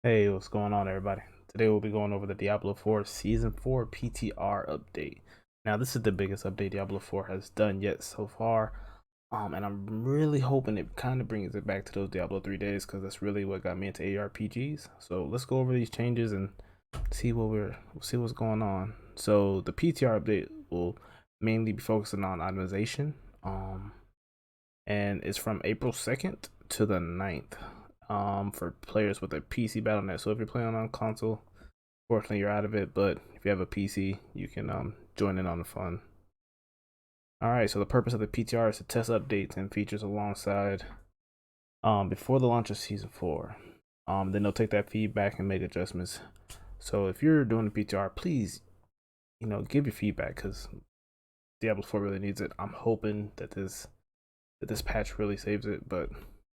Hey, what's going on, everybody? Today we'll be going over the Diablo 4 Season 4 PTR update. Now, this is the biggest update Diablo 4 has done yet so far, and I'm really hoping it kind of brings it back to those Diablo 3 days because that's really what got me into ARPGs. So let's go over these changes and see what's going on. So the PTR update will mainly be focusing on itemization, and it's from April 2nd to the 9th, for players with a PC Battle.net. So if you're playing on console, fortunately you're out of it, but if you have a PC, you can join in on the fun. All right, so the purpose of the PTR is to test updates and features alongside before the launch of Season 4. Then they'll take that feedback and make adjustments. So if you're doing the PTR, please, give your feedback because Diablo 4 really needs it. I'm hoping that this patch really saves it, but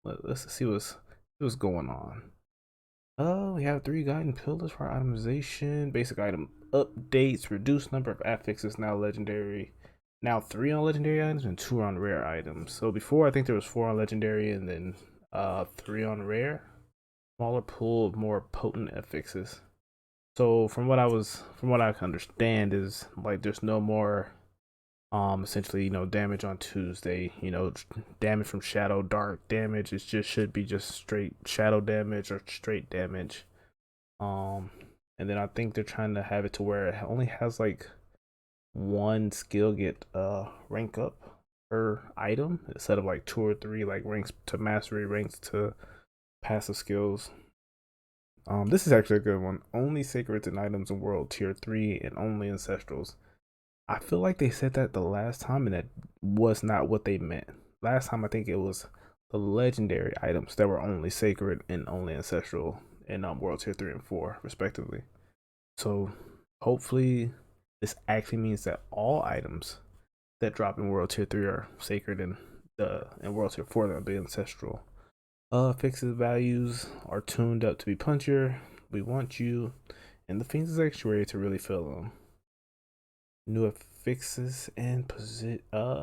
let's see what's going on. Oh, we have 3 guiding pillars for itemization. Basic item updates. Reduced number of affixes now legendary. Now 3 on legendary items and 2 on rare items. So before I think there was 4 on legendary and then 3 on rare. Smaller pool of more potent affixes. So from what I can understand is like there's no more essentially damage on Tuesday, damage from shadow, dark damage. It just should be just straight shadow damage or straight damage. um and then I think they're trying to have it to where it only has like one skill get rank up per item instead of like 2 or 3 like ranks to mastery, ranks to passive skills. This is actually a good one. Only sacreds and items in world tier 3 and only ancestrals. I feel like they said that the last time, and that was not what they meant. Last time, I think it was the legendary items that were only sacred and only ancestral in World Tier 3 and 4, respectively. So, hopefully, this actually means that all items that drop in World Tier 3 are sacred, and in World Tier 4 they'll be ancestral. Fixes values are tuned up to be punchier. We want you, and the Fiends' Sanctuary to really fill them. New affixes and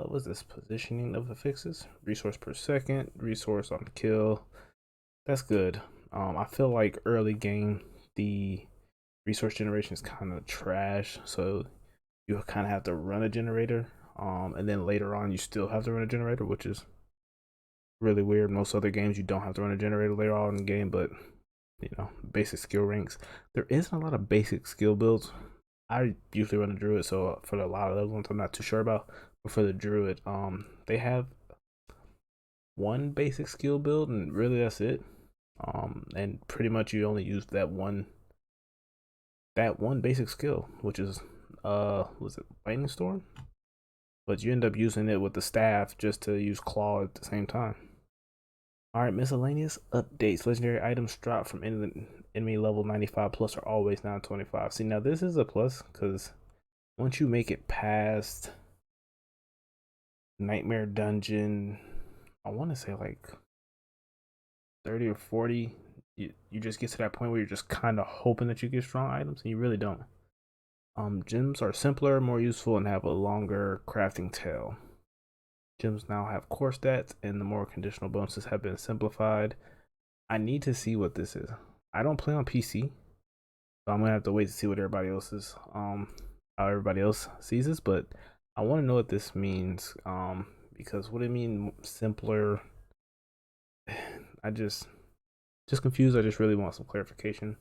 what's this, positioning of affixes? Resource per second, resource on kill. That's good. I feel like early game the resource generation is kind of trash, so you kind of have to run a generator. And then later on you still have to run a generator, which is really weird. Most other games you don't have to run a generator later on in the game, but basic skill ranks. There isn't a lot of basic skill builds. I usually run a druid, so for a lot of those ones I'm not too sure about. But for the druid, they have one basic skill build, and really that's it. And pretty much you only use that one basic skill, which is was it lightning storm? But you end up using it with the staff just to use claw at the same time. All right, miscellaneous updates. Legendary items drop from enemy level 95 plus are always now 25. See, now this is a plus because once you make it past Nightmare Dungeon, I want to say like 30 or 40, you just get to that point where you're just kind of hoping that you get strong items and you really don't. Gems are simpler, more useful, and have a longer crafting tail. Gems now have core stats, and the more conditional bonuses have been simplified. I need to see what this is. I don't play on PC, so I'm gonna have to wait to see what everybody else is, how everybody else sees this. But I want to know what this means, because what it mean simpler. I just confused. I just really want some clarification.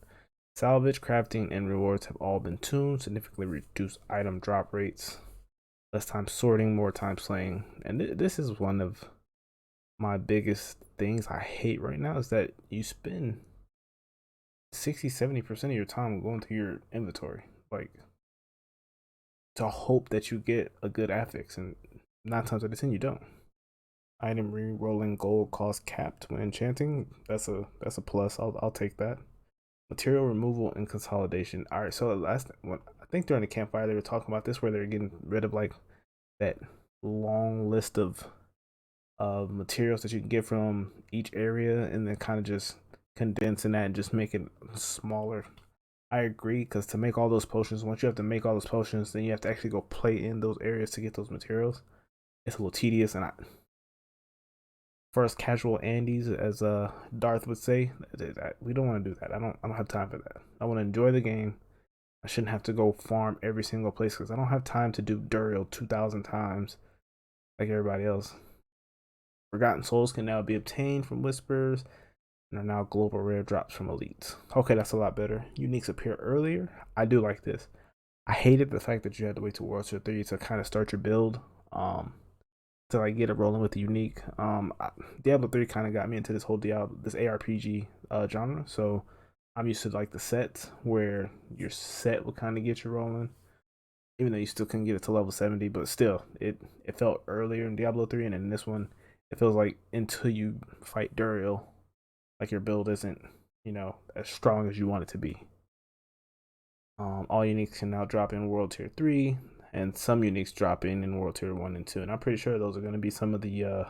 Salvage, crafting, and rewards have all been tuned. Significantly reduced item drop rates. Less time sorting, more time slaying. And this is one of my biggest things I hate right now is that you spend 60-70% of your time going through your inventory. Like, to hope that you get a good affix, and 9 times out of 10 you don't. Item re-rolling gold cost capped when enchanting. That's a plus. I'll take that. Material removal and consolidation. All right, so last one, I think during the campfire they were talking about this, where they're getting rid of like that long list of materials that you can get from each area, and then kind of just condensing that and just make it smaller. I agree, because to make all those potions, once you have to make all those potions, then you have to actually go play in those areas to get those materials. It's a little tedious, and first casual Andes, as Darth would say. We don't want to do that. I don't have time for that. I want to enjoy the game. I shouldn't have to go farm every single place because I don't have time to do Duriel 2,000 times like everybody else. Forgotten souls can now be obtained from whispers and are now global rare drops from elites. Okay, that's a lot better. Uniques appear earlier. I do like this. I hated the fact that you had to wait till World War 3 to kind of start your build. To like get it rolling with the unique. Diablo 3 kind of got me into this whole Diablo, this ARPG genre. So I'm used to like the sets where your set will kind of get you rolling, even though you still couldn't get it to level 70. But still, it felt earlier in Diablo 3, and in this one, it feels like until you fight Duriel, like your build isn't as strong as you want it to be. All uniques can now drop in World Tier 3, and some uniques drop in World Tier 1 and 2. And I'm pretty sure those are going to be some of the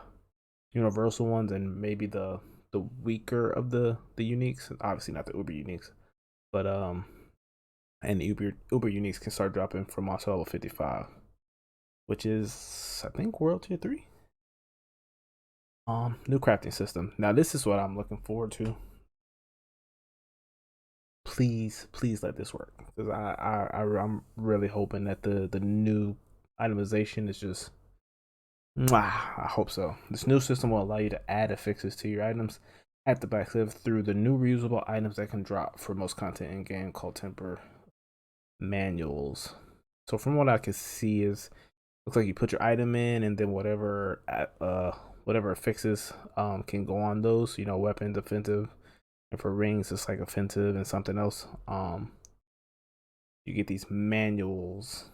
universal ones, and maybe the weaker of the uniques. Obviously not the Uber uniques, but and the Uber uniques can start dropping from also level 55, which is I think World Tier 3. New crafting system. Now this is what I'm looking forward to. Please let this work, because I'm really hoping that the new itemization is just I hope so. This new system will allow you to add affixes to your items at the backsmith through the new reusable items that can drop for most content in game called temper manuals. So from what I can see is looks like you put your item in, and then whatever affixes can go on those, weapon, defensive, and for rings it's like offensive and something else. You get these manuals.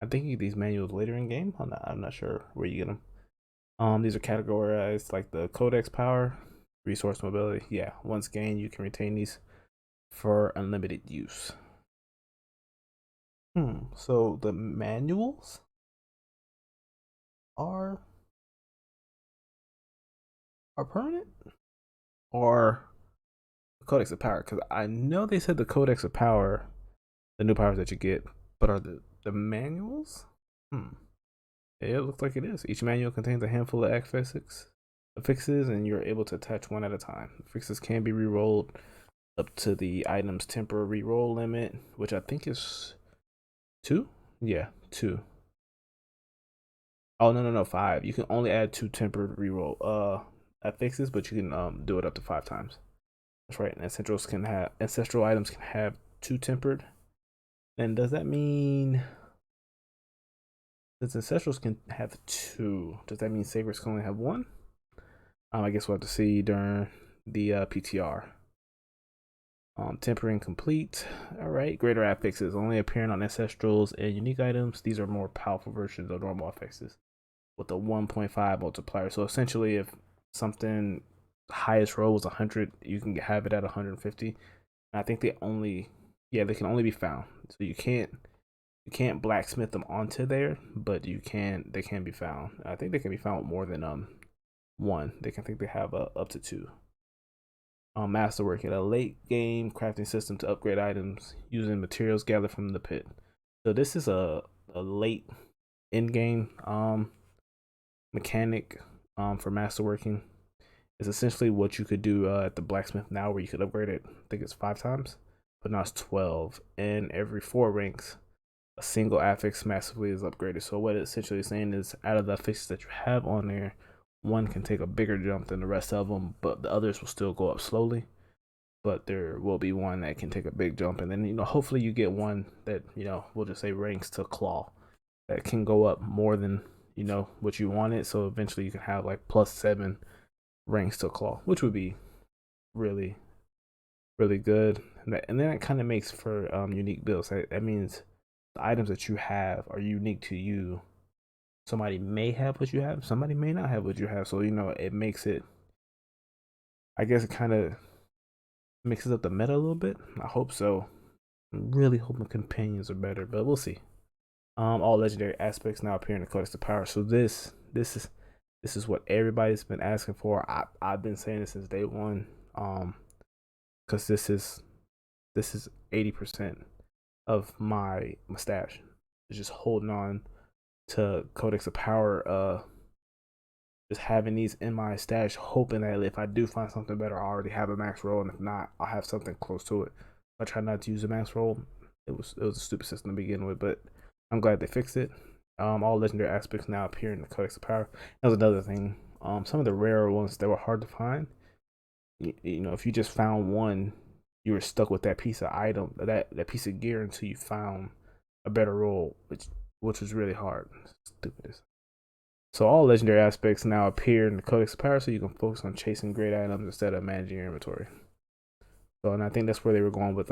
I think you get these manuals later in game. I'm not sure where you get them. These are categorized like the codex power, resource mobility. Yeah, once gained, you can retain these for unlimited use. So the manuals are permanent, or the codex of power? Because I know they said the codex of power, the new powers that you get, but are the manuals? Yeah, it looks like it is. Each manual contains a handful of affixes, and you're able to attach one at a time. Affixes can be re-rolled up to the item's temporary reroll limit, which I think is 2. Yeah, 2. Oh no, 5. You can only add 2 tempered reroll affixes, but you can do it up to 5 times. That's right. And ancestral items can have 2 tempered. And does that mean since ancestrals can have 2, does that mean savers can only have 1? I guess we'll have to see during the PTR. Tempering complete. All right. Greater affixes only appearing on ancestrals and unique items. These are more powerful versions of normal affixes with a 1.5 multiplier. So essentially, if something highest roll was 100, you can have it at 150. And I think they can only be found. So you can't blacksmith them onto there, but they can be found. I think they can be found with more than 1. I think they have up to 2. Masterworking, a late game crafting system to upgrade items using materials gathered from the pit. So this is a late in game mechanic for masterworking. It's essentially what you could do at the blacksmith now, where you could upgrade it. I think it's 5 times, but now it's 12, and every 4 ranks a single affix massively is upgraded. So what it's essentially saying is, out of the affixes that you have on there, one can take a bigger jump than the rest of them, but the others will still go up slowly. But there will be one that can take a big jump, and then hopefully you get one that we'll just say ranks to claw, that can go up more than what you wanted. So eventually you can have like +7 ranks to claw, which would be really good. And then it kind of makes for unique builds. That means the items that you have are unique to you. Somebody may have what you have, somebody may not have what you have. So it makes it, I guess it kind of mixes up the meta a little bit. I hope so. I'm really hoping companions are better, but we'll see. All legendary aspects now appear in the Codex of Power. So this is what everybody's been asking for. I've been saying this since day one. Because this is 80% of my stash. Is just holding on to Codex of Power just having these in my stash, hoping that if I do find something better, I already have a max roll, and if not, I'll have something close to it. I try not to use a max roll. It was a stupid system to begin with, but I'm glad they fixed it. All legendary aspects now appear in the Codex of Power. That was another thing. Some of the rarer ones that were hard to find. You know, if you just found one, you were stuck with that piece of item, that piece of gear until you found a better roll, which was really hard. Stupid. So all legendary aspects now appear in the Codex of Power, so you can focus on chasing great items instead of managing your inventory. So, and I think that's where they were going with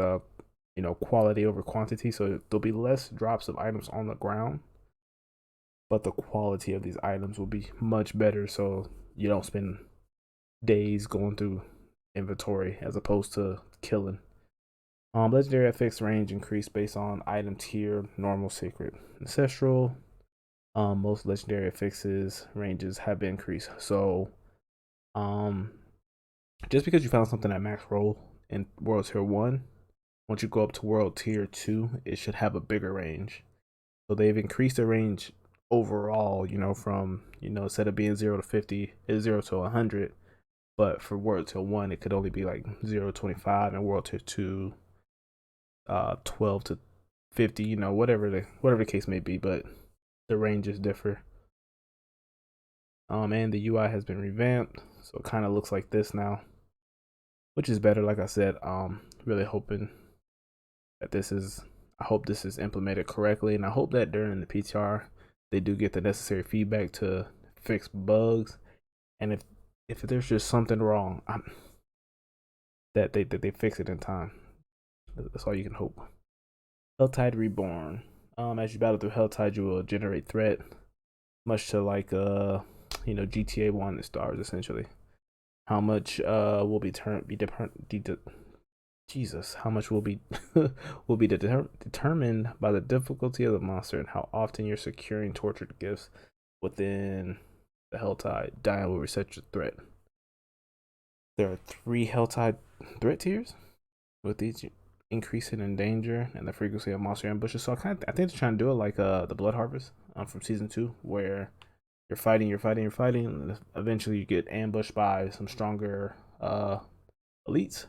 quality over quantity. So there'll be less drops of items on the ground, but the quality of these items will be much better. So you don't spend days going through inventory as opposed to killing. Legendary effects range increase based on item tier, normal, sacred, ancestral. Most legendary affixes ranges have increased. So, just because you found something at max roll in World Tier 1, once you go up to World Tier 2, it should have a bigger range. So they've increased the range overall, from, instead of being 0 to 50, it's 0 to 100. But for World Tier 1, it could only be like 0 to 25, and World Tier 2, 12 to 50, whatever the case may be, but the ranges differ. And the UI has been revamped, so it kind of looks like this now, which is better. Like I said, really hoping that I hope this is implemented correctly, and I hope that during the PTR they do get the necessary feedback to fix bugs, and if there's just something wrong, that they fix it in time. That's all you can hope. Helltide Reborn. As you battle through Helltide, you will generate threat, much to like GTA 1 and Stars essentially. How much will be Jesus, how much will be will be determined by the difficulty of the monster and how often you're securing tortured gifts within the Helltide. Dying will reset your threat. There are 3 Helltide threat tiers, with each increasing in danger and the frequency of monster ambushes. So I think they're trying to do it like the Blood Harvest from season 2, where you're fighting, and eventually you get ambushed by some stronger elites.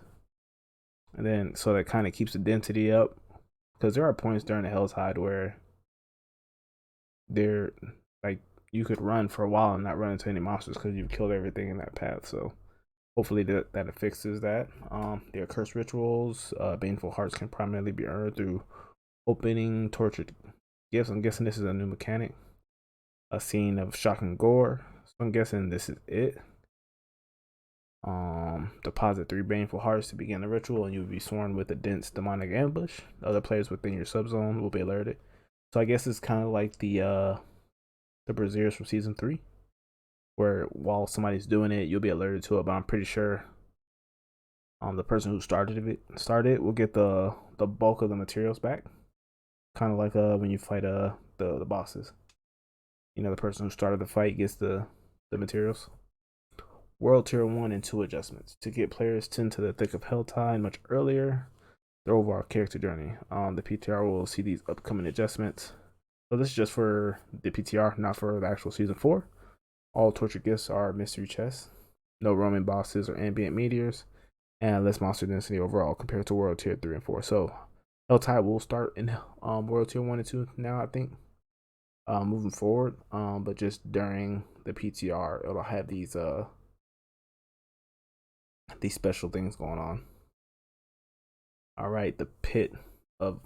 And then, so that kind of keeps the density up, because there are points during the Helltide where they're like, you could run for a while and not run into any monsters because you've killed everything in that path. So hopefully that fixes that. Their cursed rituals, baneful hearts can primarily be earned through opening tortured gifts. I'm guessing this is a new mechanic. A scene of shock and gore. So I'm guessing this is it. Deposit 3 baneful hearts to begin the ritual, and you'll be sworn with a dense demonic ambush. Other players within your subzone will be alerted. So I guess it's kind of like the Braziers from season 3, where while somebody's doing it, you'll be alerted to it. But I'm pretty sure the person who started it will get the bulk of the materials back. Kind of like when you fight the bosses. The person who started the fight gets the materials. World Tier 1 and 2 adjustments to get players into the thick of Helltide much earlier. Their overall character journey. The PTR will see these upcoming adjustments. So this is just for the PTR, not for the actual season 4. All torture gifts are mystery chests. No roaming bosses or ambient meteors, and less monster density overall compared to World Tier 3 and 4. So Helltide will start in World Tier 1 and 2 now, I think. Moving forward, but just during the PTR, it'll have these special things going on. All right, the Pit of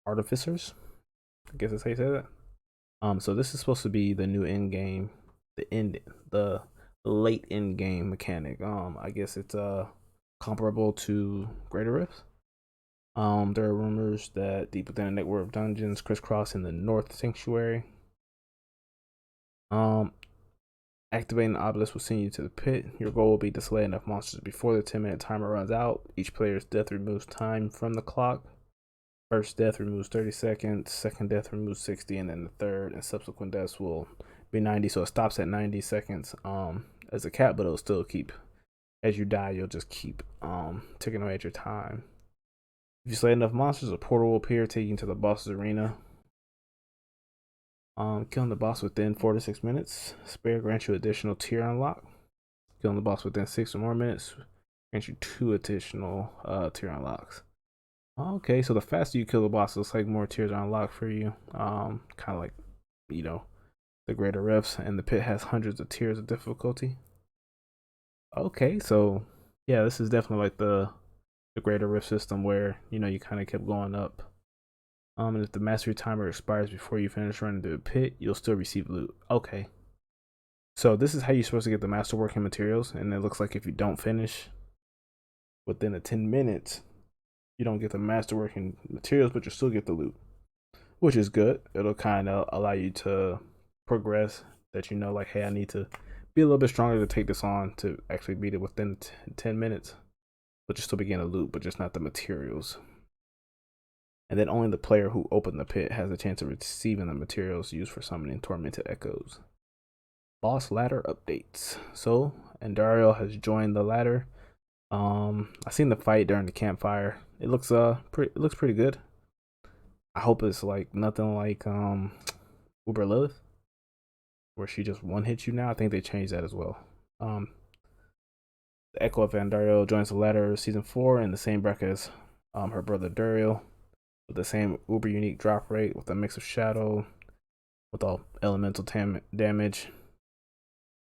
Artificers. I guess that's how you say that. So this is supposed to be the new end game, the late end game mechanic. I guess it's comparable to Greater Rifts. There are rumors that deep within a network of dungeons crisscross in the North Sanctuary. Activating the obelisk will send you to the pit. Your goal will be to slay enough monsters before the 10-minute timer runs out. Each player's death removes time from the clock. First death removes 30 seconds, second death removes 60, and then the third and subsequent deaths will be 90. So it stops at 90 seconds as a cap, but it'll still keep, as you die, you'll just keep ticking away at your time. If you slay enough monsters, a portal will appear, taking you to the boss's arena. Killing the boss within 4 to 6 minutes. Spare grants you additional tier unlock. Killing the boss within 6 or more minutes grants you 2 additional tier unlocks. Okay, so the faster you kill the boss, it looks like more tiers are unlocked for you. Kind of like, you know, the greater rifts, and the pit has hundreds of tiers of difficulty. Okay, so yeah, this is definitely like the greater rift system where you kind of kept going up. And if the mastery timer expires before you finish running through the pit, you'll still receive loot. Okay, so this is how you're supposed to get the masterworking materials, and it looks like if you don't finish within the 10 minutes, you don't get the masterworking materials, but you still get the loot, which is good. It'll kind of allow you to progress. That like, hey, I need to be a little bit stronger to take this on to actually beat it within 10 minutes, but you still begin a loot, but just not the materials. And then only the player who opened the pit has a chance of receiving the materials used for summoning tormented echoes. Boss ladder updates. So Andariel has joined the ladder. I seen the fight during the campfire. It looks pretty good. I hope it's like nothing like Uber Lilith, where she just one hits you now. I think they changed that as well. The Echo of Andariel joins the ladder season 4 in the same bracket as her brother Duriel, with the same uber unique drop rate, with a mix of shadow, with all elemental damage.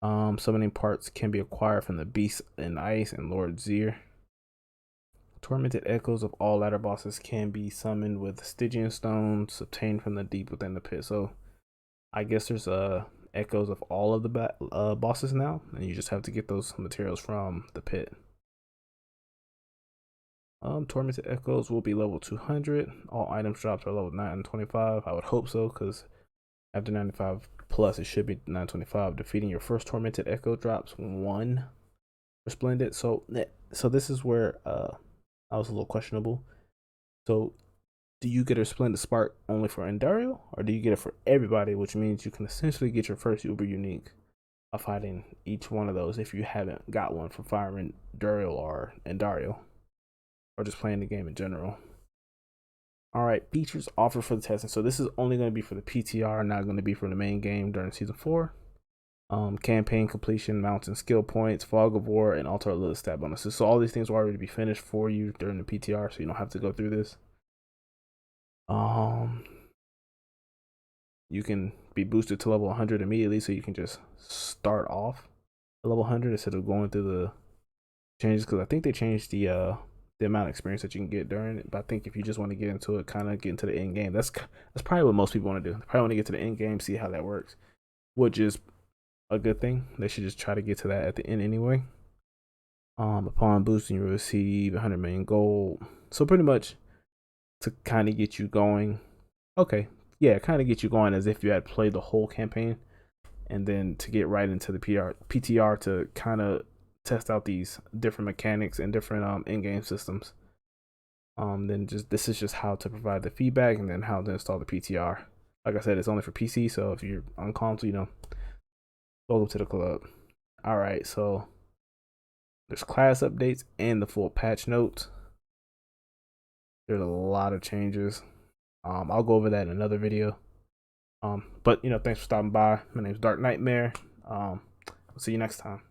Summoning parts can be acquired from the Beast in Ice and Lord Zir. Tormented echoes of all ladder bosses can be summoned with Stygian stones obtained from the deep within the pit. So I guess there's echoes of all of the bosses now, and you just have to get those materials from the pit. Tormented echoes will be level 200. All items dropped are level 925. I would hope so, because after 95 plus, it should be 925. Defeating your first tormented echo drops 1 resplendent. So this is where I was a little questionable. So do you get a resplendent spark only for Andariel, or do you get it for everybody? Which means you can essentially get your first uber unique of fighting each one of those if you haven't got one from firing Duriel or Andariel, or just playing the game in general. All right, features offered for the testing. So this is only going to be for the PTR, not going to be for the main game during season 4. Campaign completion, mountain skill points, fog of war, and altar little stat bonuses. So all these things will already be finished for you during the PTR, so you don't have to go through this. You can be boosted to level 100 immediately, so you can just start off at level 100 instead of going through the changes, because I think they changed the amount of experience that you can get during it. But I think if you just want to get into it, kind of get into the end game, that's probably what most people want to do. They probably want to get to the end game, see how that works, which is a good thing. They should just try to get to that at the end anyway. Upon boosting, you receive 100 million gold. So pretty much to kind of get you going. Okay, yeah, kind of get you going as if you had played the whole campaign, and then to get right into the PTR to kind of test out these different mechanics and different in-game systems. Then this is just how to provide the feedback, and then how to install the PTR. Like I said, it's only for PC, so if you're on console, welcome to the club. All right, so there's class updates and the full patch notes. There's a lot of changes. I'll go over that in another video. But thanks for stopping by. My name's Dark Nightmare. I'll see you next time.